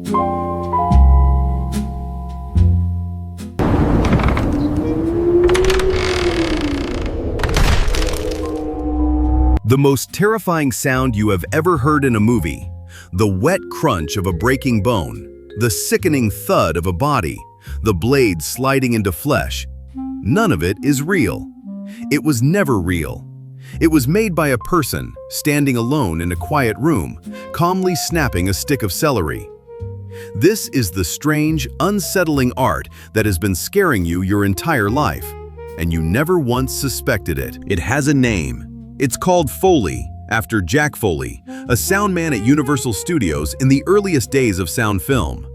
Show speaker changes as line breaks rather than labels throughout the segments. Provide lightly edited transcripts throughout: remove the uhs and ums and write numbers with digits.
The most terrifying sound you have ever heard in a movie. The wet crunch of a breaking bone. The sickening thud of a body. The blade sliding into flesh. None of it is real. It was never real. It was made by a person standing alone in a quiet room, calmly snapping a stick of celery. This is the strange, unsettling art that has been scaring you your entire life, and you never once suspected it. It has a name. It's called Foley, after Jack Foley, a sound man at Universal Studios in the earliest days of sound film.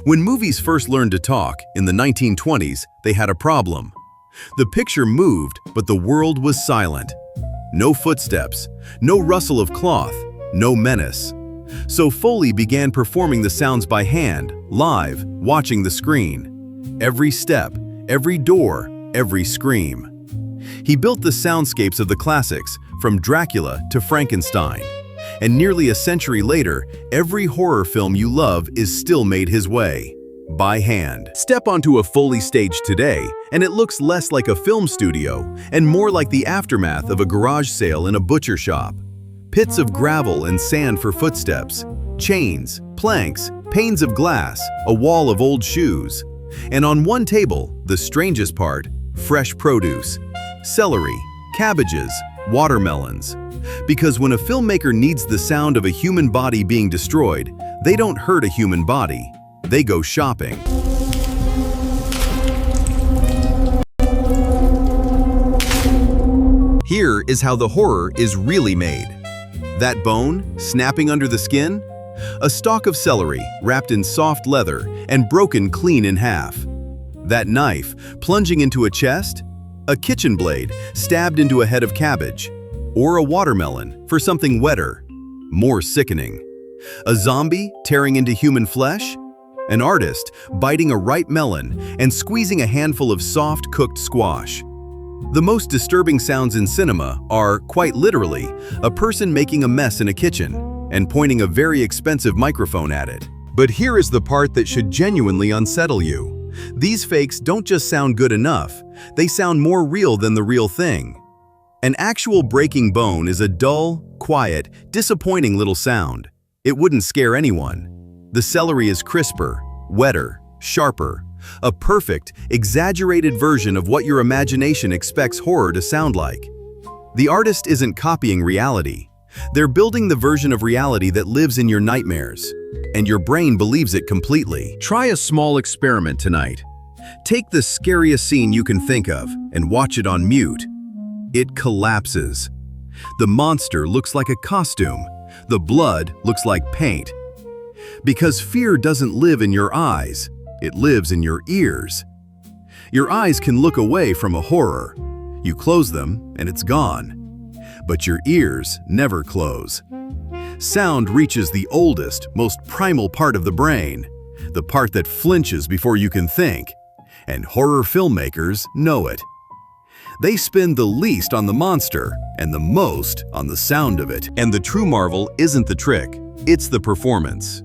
When movies first learned to talk, in the 1920s, they had a problem. The picture moved, but the world was silent. No footsteps, no rustle of cloth, no menace. So Foley began performing the sounds by hand, live, watching the screen. Every step, every door, every scream. He built the soundscapes of the classics, from Dracula to Frankenstein. And nearly a century later, every horror film you love is still made his way, by hand. Step onto a Foley stage today, and it looks less like a film studio and more like the aftermath of a garage sale in a butcher shop. Pits of gravel and sand for footsteps, chains, planks, panes of glass, a wall of old shoes. And on one table, the strangest part, fresh produce. Celery, cabbages, watermelons. Because when a filmmaker needs the sound of a human body being destroyed, they don't hurt a human body, they go shopping. Here is how the horror is really made. That bone, snapping under the skin? A stalk of celery wrapped in soft leather and broken clean in half. That knife, plunging into a chest? A kitchen blade stabbed into a head of cabbage, or a watermelon for something wetter, more sickening. A zombie tearing into human flesh? An artist biting a ripe melon and squeezing a handful of soft cooked squash. The most disturbing sounds in cinema are, quite literally, a person making a mess in a kitchen and pointing a very expensive microphone at it. But here is the part that should genuinely unsettle you. These fakes don't just sound good enough, they sound more real than the real thing. An actual breaking bone is a dull, quiet, disappointing little sound. It wouldn't scare anyone. The celery is crisper, wetter, sharper, a perfect, exaggerated version of what your imagination expects horror to sound like. The artist isn't copying reality. They're building the version of reality that lives in your nightmares, and your brain believes it completely. Try a small experiment tonight. Take the scariest scene you can think of and watch it on mute. It collapses. The monster looks like a costume. The blood looks like paint. Because fear doesn't live in your eyes, it lives in your ears. Your eyes can look away from a horror. You close them and it's gone. But your ears never close. Sound reaches the oldest, most primal part of the brain, the part that flinches before you can think, and horror filmmakers know it. They spend the least on the monster and the most on the sound of it. And the true marvel isn't the trick, it's the performance.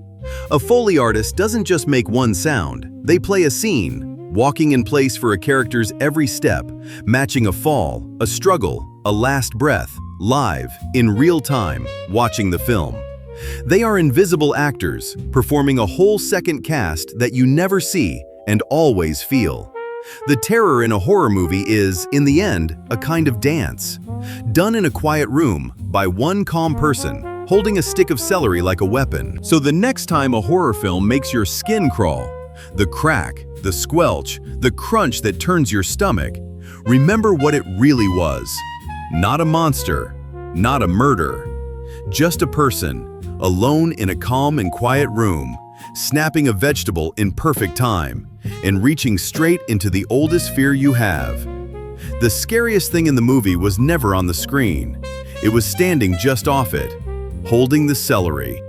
A Foley artist doesn't just make one sound, they play a scene, walking in place for a character's every step, matching a fall, a struggle, a last breath, live, in real time, watching the film. They are invisible actors, performing a whole second cast that you never see and always feel. The terror in a horror movie is, in the end, a kind of dance. Done in a quiet room, by one calm person, holding a stick of celery like a weapon. So the next time a horror film makes your skin crawl, the crack, the squelch, the crunch that turns your stomach, remember what it really was. Not a monster, not a murder, just a person, alone in a calm and quiet room, snapping a vegetable in perfect time, and reaching straight into the oldest fear you have. The scariest thing in the movie was never on the screen. It was standing just off it, holding the celery.